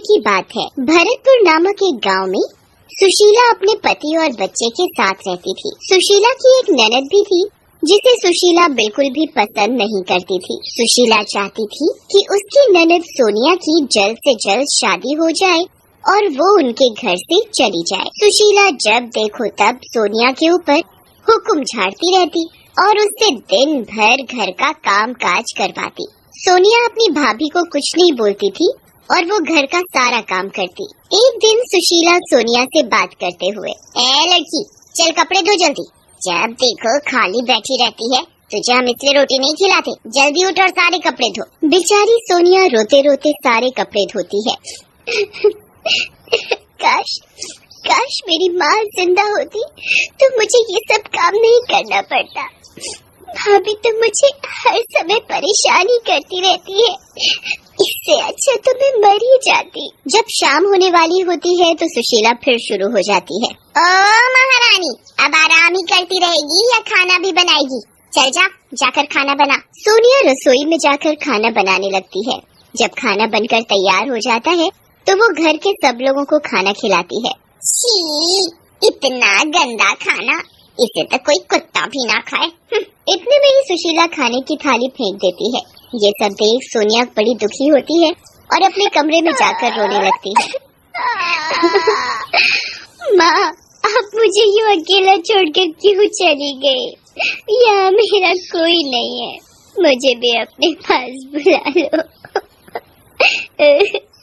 की बात है। भरतपुर नामक एक गांव में सुशीला अपने पति और बच्चे के साथ रहती थी। सुशीला की एक ननद भी थी जिसे सुशीला बिल्कुल भी पसंद नहीं करती थी। सुशीला चाहती थी कि उसकी ननद सोनिया की जल्द से जल्द शादी हो जाए और वो उनके घर से चली जाए। सुशीला जब देखो तब सोनिया के ऊपर हुक्म झाड़ती रहती और उससे दिन भर घर का काम काज करवाती। सोनिया अपनी भाभी को कुछ नहीं बोलती थी और वो घर का सारा काम करती। एक दिन सुशीला सोनिया से बात करते हुए, ए लड़की, चल कपड़े धो जल्दी। जब देखो खाली बैठी रहती है, तुझे हम इसलिए रोटी नहीं खिलाते, जल्दी उठ और सारे कपड़े धो। बेचारी सोनिया रोते रोते सारे कपड़े धोती है। काश मेरी माँ जिंदा होती तो मुझे ये सब काम नहीं करना पड़ता। भाभी तो मुझे हर समय परेशानी करती रहती है, इससे अच्छा तो मैं मर ही जाती। जब शाम होने वाली होती है तो सुशीला फिर शुरू हो जाती है। ओ महारानी, अब आराम ही करती रहेगी या खाना भी बनाएगी? चल जाकर खाना बना। सोनिया रसोई में जाकर खाना बनाने लगती है। जब खाना बनकर तैयार हो जाता है तो वो घर के सब लोगों को खाना खिलाती है। छी, इतना गंदा खाना, इसे तो कोई कुत्ता भी ना खाए। इतने में ही सुशीला खाने की थाली फेंक देती है। ये सब देख सोनिया बड़ी दुखी होती है और अपने कमरे में जाकर रोने लगती है। माँ, आप मुझे यूँ अकेला छोड़कर क्यों चली गई? यहाँ मेरा कोई नहीं है, मुझे भी अपने पास बुला लो।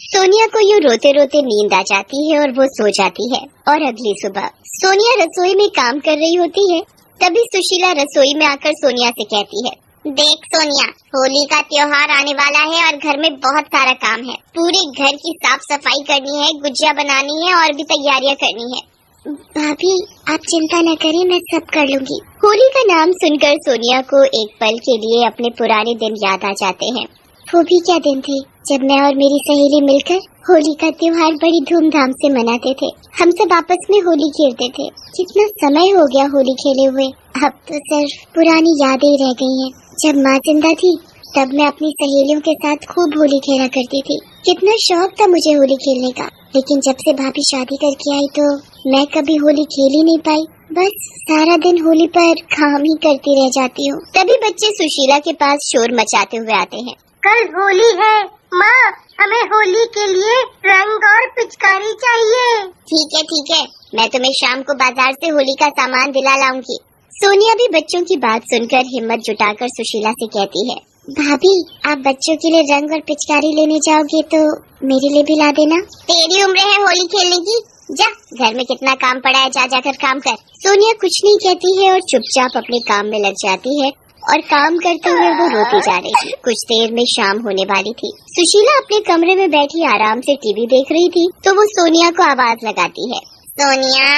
सोनिया को यूँ रोते रोते नींद आ जाती है और वो सो जाती है। और अगली सुबह सोनिया रसोई में काम कर रही होती है। तभी सुशीला रसोई में आकर सोनिया से कहती है, देख सोनिया, होली का त्योहार आने वाला है और घर में बहुत सारा काम है। पूरे घर की साफ सफाई करनी है, गुजिया बनानी है और भी तैयारियां करनी है। भाभी, आप चिंता न करें, मैं सब कर लूंगी। होली का नाम सुनकर सोनिया को एक पल के लिए अपने पुराने दिन याद आ जाते हैं। वो भी क्या दिन थे जब मैं और मेरी सहेली मिलकर होली का त्योहार बड़ी धूमधाम से मनाते थे। हम सब आपस में होली खेलते थे। कितना समय हो गया होली खेले हुए, अब तो सिर्फ पुरानी यादें ही रह गई हैं। जब माँ जिंदा थी तब मैं अपनी सहेलियों के साथ खूब होली खेला करती थी। कितना शौक था मुझे होली खेलने का, लेकिन जब से भाभी शादी करके आई तो मैं कभी होली खेल ही नहीं पाई। बस सारा दिन होली पर काम ही करती रह जाती हूँ। तभी बच्चे सुशीला के पास शोर मचाते हुए आते हैं। कल होली है माँ, हमें होली के लिए रंग और पिचकारी चाहिए। ठीक है, मैं तुम्हें शाम को बाजार से होली का सामान दिला लाऊंगी। सोनिया भी बच्चों की बात सुनकर हिम्मत जुटाकर सुशीला से कहती है, भाभी, आप बच्चों के लिए रंग और पिचकारी लेने जाओगे तो मेरे लिए भी ला देना। तेरी उम्र है होली खेलने की, जा, घर में कितना काम पड़ा है, जा जाकर काम कर। सोनिया कुछ नहीं कहती है और चुपचाप अपने काम में लग जाती है और काम करते हुए वो रोती जा रही थी। कुछ देर में शाम होने वाली थी। सुशीला अपने कमरे में बैठी आराम से टीवी देख रही थी तो वो सोनिया को आवाज लगाती है, सोनिया,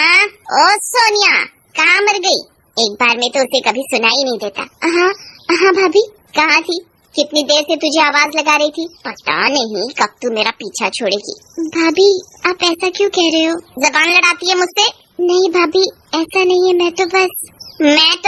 ओ सोनिया, कहाँ मर गई? एक बार में तो उसे कभी सुनाई नहीं देता। हाँ भाभी, कहाँ थी? कितनी देर से तुझे आवाज लगा रही थी, पता नहीं कब तू मेरा पीछा छोड़ेगी। भाभी, आप ऐसा क्यों कह रहे हो? जबान लड़ाती है मुझसे। नहीं भाभी, ऐसा नहीं है, मैं तो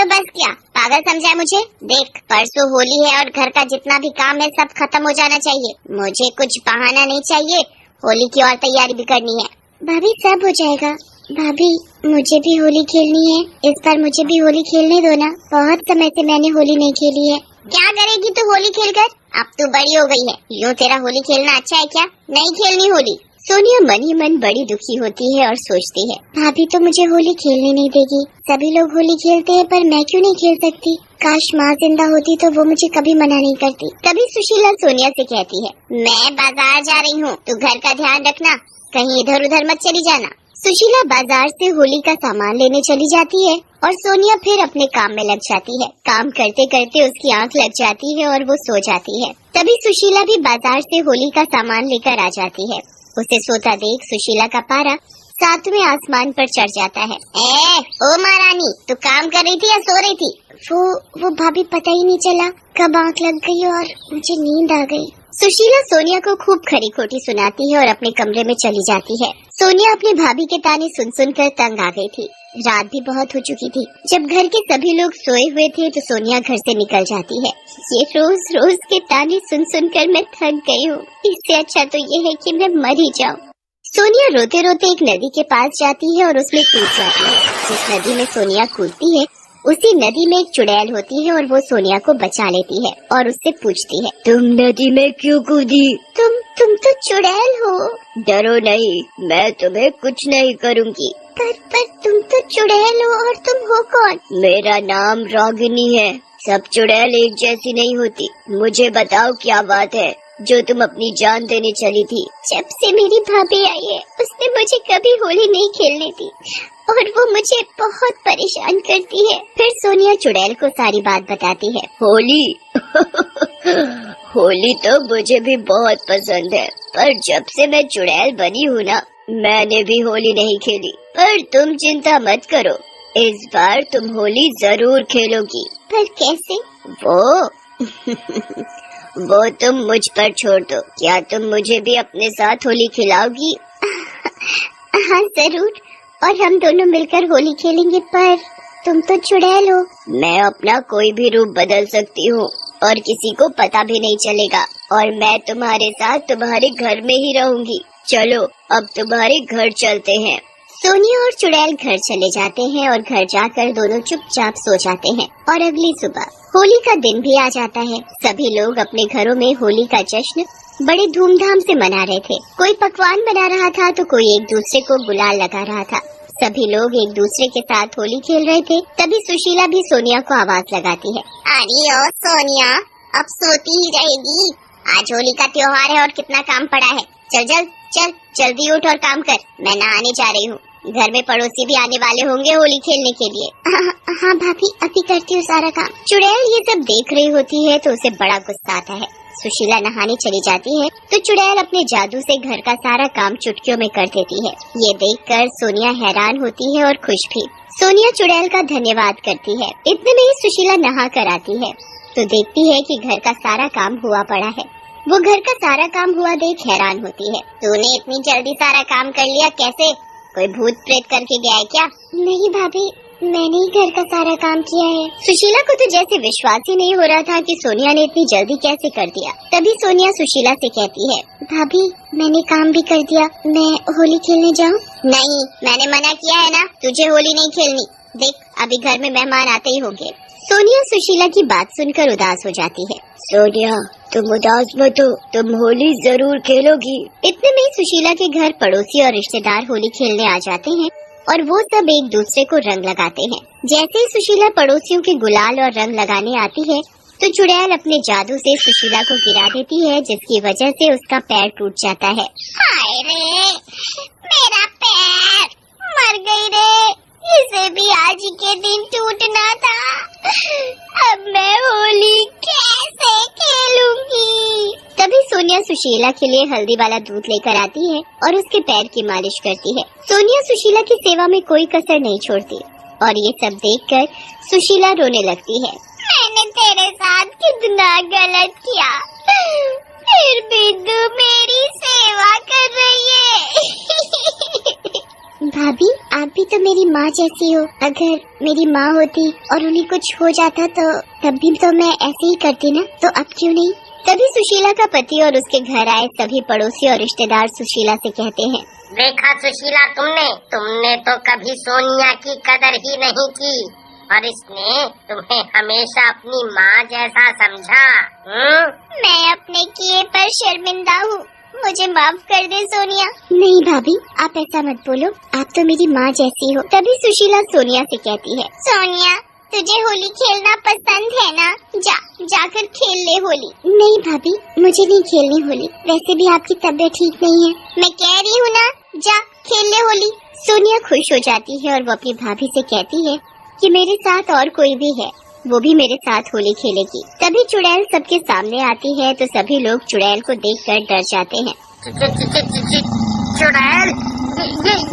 बस क्या पागल समझा मुझे? देख, परसों होली है और घर का जितना भी काम है सब खत्म हो जाना चाहिए। मुझे कुछ बहाना नहीं चाहिए, होली की और तैयारी भी करनी है। भाभी, सब हो जाएगा। भाभी, मुझे भी होली खेलनी है, इस बार मुझे भी होली खेलने दो ना। बहुत समय से मैंने होली नहीं खेली है। क्या करेगी तू होली खेलकर? अब तू बड़ी हो गई है, यूँ तेरा होली खेलना अच्छा है क्या? नहीं खेलनी होली। सोनिया मन ही मन बड़ी दुखी होती है और सोचती है, भाभी तो मुझे होली खेलने नहीं देगी। सभी लोग होली खेलते हैं पर मैं क्यों नहीं खेल सकती? काश माँ जिंदा होती तो वो मुझे कभी मना नहीं करती। तभी सुशीला सोनिया से कहती है, मैं बाजार जा रही हूँ, तू घर का ध्यान रखना, कहीं इधर उधर मत चली जाना। सुशीला बाजार से होली का सामान लेने चली जाती है और सोनिया फिर अपने काम में लग जाती है। काम करते करते उसकी आंख लग जाती है और वो सो जाती है। तभी सुशीला भी बाजार से होली का सामान लेकर आ जाती है। उसे सोता देख सुशीला का पारा 7वें आसमान पर चढ़ जाता है। ओ महारानी, तू काम कर रही थी या सो रही थी? वो भाभी, पता ही नहीं चला कब आंख लग गई और मुझे नींद आ गई। सुशीला सोनिया को खूब खरी खोटी सुनाती है और अपने कमरे में चली जाती है। सोनिया अपनी भाभी के ताने सुन सुन कर तंग आ गई थी। रात भी बहुत हो चुकी थी। जब घर के सभी लोग सोए हुए थे तो सोनिया घर से निकल जाती है। ये रोज रोज के ताने सुन सुन कर मैं थक गई हूँ। इससे अच्छा तो ये है कि मैं मर ही जाऊँ। सोनिया रोते रोते एक नदी के पास जाती है और उसमें कूद जाती है। जिस नदी में सोनिया कूदती है उसी नदी में एक चुड़ैल होती है और वो सोनिया को बचा लेती है और उससे पूछती है, तुम नदी में क्यों कूदी? तुम तो चुड़ैल हो। डरो नहीं, मैं तुम्हें कुछ नहीं करूँगी। पर तुम तो चुड़ैल हो और तुम हो कौन? मेरा नाम रागिनी है। सब चुड़ैल एक जैसी नहीं होती। मुझे बताओ क्या बात है जो तुम अपनी जान देने चली थी? जब से मेरी भाभी आई है उसने मुझे कभी होली नहीं खेलने दी और वो मुझे बहुत परेशान करती है। फिर सोनिया चुड़ैल को सारी बात बताती है। होली होली तो मुझे भी बहुत पसंद है, पर जब से मैं चुड़ैल बनी हूँ ना, मैंने भी होली नहीं खेली। पर तुम चिंता मत करो, इस बार तुम होली जरूर खेलोगी। पर कैसे? वो तुम मुझ पर छोड़ दो। क्या तुम मुझे भी अपने साथ होली खिलाओगी? हाँ जरूर, और हम दोनों मिलकर होली खेलेंगे। पर तुम तो चुड़ैल हो। मैं अपना कोई भी रूप बदल सकती हूँ और किसी को पता भी नहीं चलेगा, और मैं तुम्हारे साथ तुम्हारे घर में ही रहूंगी। चलो अब तुम्हारे घर चलते हैं। सोनिया और चुड़ैल घर चले जाते हैं और घर जाकर दोनों चुपचाप सो जाते हैं। और अगली सुबह होली का दिन भी आ जाता है। सभी लोग अपने घरों में होली का जश्न बड़े धूमधाम से मना रहे थे। कोई पकवान बना रहा था तो कोई एक दूसरे को गुलाल लगा रहा था। सभी लोग एक दूसरे के साथ होली खेल रहे थे। तभी सुशीला भी सोनिया को आवाज लगाती है। अरे ओ सोनिया, अब सोती ही रहेगी? आज होली का त्योहार है और कितना काम पड़ा है। चल जल्दी उठ और काम कर। मैं नहाने जा रही हूँ। घर में पड़ोसी भी आने वाले होंगे होली खेलने के लिए। हाँ भाभी, अभी करती हूँ सारा काम। चुड़ैल ये सब देख रही होती है तो उसे बड़ा गुस्सा आता है। सुशीला नहाने चली जाती है तो चुड़ैल अपने जादू से घर का सारा काम चुटकियों में कर देती है। ये देखकर सोनिया हैरान होती है और खुश भी। सोनिया चुड़ैल का धन्यवाद करती है। इतने में ही सुशीला नहा कर आती है तो देखती है कि घर का सारा काम हुआ पड़ा है। वो घर का सारा काम हुआ देख हैरान होती है। तूने इतनी जल्दी सारा काम कर लिया कैसे? कोई भूत प्रेत करके गया है क्या? नहीं भाभी, मैंने ही घर का सारा काम किया है। सुशीला को तो जैसे विश्वास ही नहीं हो रहा था कि सोनिया ने इतनी जल्दी कैसे कर दिया। तभी सोनिया सुशीला से कहती है, भाभी मैंने काम भी कर दिया, मैं होली खेलने जाऊँ? नहीं, मैंने मना किया है ना, तुझे होली नहीं खेलनी। देख अभी घर में मेहमान आते ही होंगे। सोनिया सुशीला की बात सुनकर उदास हो जाती है। सोनिया तुम उदास मत हो, तुम होली जरूर खेलोगी। इतने में सुशीला के घर पड़ोसी और रिश्तेदार होली खेलने आ जाते हैं और वो सब एक दूसरे को रंग लगाते हैं। जैसे ही सुशीला पड़ोसियों के गुलाल और रंग लगाने आती है तो चुड़ैल अपने जादू से सुशीला को गिरा देती है, जिसकी वजह से उसका पैर टूट जाता है। हाय रे, मेरा पैर, मर गई रे, इसे भी आज के दिन टूटना था। अब मैं होली कैसे खेलूंगी? तभी सोनिया सुशीला के लिए हल्दी वाला दूध लेकर आती है और उसके पैर की मालिश करती है। सोनिया सुशीला की सेवा में कोई कसर नहीं छोड़ती और ये सब देखकर सुशीला रोने लगती है। मैंने तेरे साथ कितना गलत किया, फिर भी तू मेरी सेवा कर रही है। भाभी आप भी तो मेरी माँ जैसी हो। अगर मेरी माँ होती और उन्हें कुछ हो जाता तो तब भी तो मैं ऐसे ही करती ना, तो अब क्यों नहीं? तभी सुशीला का पति और उसके घर आए सभी पड़ोसी और रिश्तेदार सुशीला से कहते हैं, देखा सुशीला, तुमने तो कभी सोनिया की कदर ही नहीं की और इसने तुम्हें हमेशा अपनी माँ जैसा समझा। मैं अपने किए पर शर्मिंदा हूँ, मुझे माफ कर दे सोनिया। नहीं भाभी आप ऐसा मत बोलो, आप तो मेरी माँ जैसी हो। तभी सुशीला सोनिया से कहती है, सोनिया तुझे होली खेलना पसंद है ना? जाकर खेल ले होली। नहीं भाभी मुझे नहीं खेलनी होली, वैसे भी आपकी तबीयत ठीक नहीं है। मैं कह रही हूँ ना, जा खेल ले होली। सोनिया खुश हो जाती है और वो अपनी भाभी से कहती है कि मेरे साथ और कोई भी है, वो भी मेरे साथ होली खेलेगी। तभी चुड़ैल सबके सामने आती है तो सभी लोग चुड़ैल को देखकर डर जाते हैं। चुड़ैल,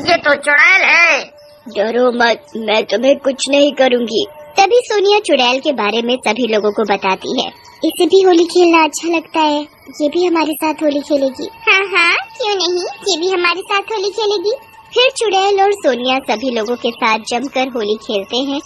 ये तो चुड़ैल है। डरो मत, मैं तुम्हें कुछ नहीं करूँगी। तभी सोनिया चुड़ैल के बारे में सभी लोगों को बताती है। इसे भी होली खेलना अच्छा लगता है, ये भी हमारे साथ होली खेलेगी। हाँ हाँ क्यों नहीं, ये भी हमारे साथ होली खेलेगी। फिर चुड़ैल और सोनिया सभी लोगों के साथ जमकर होली खेलते हैं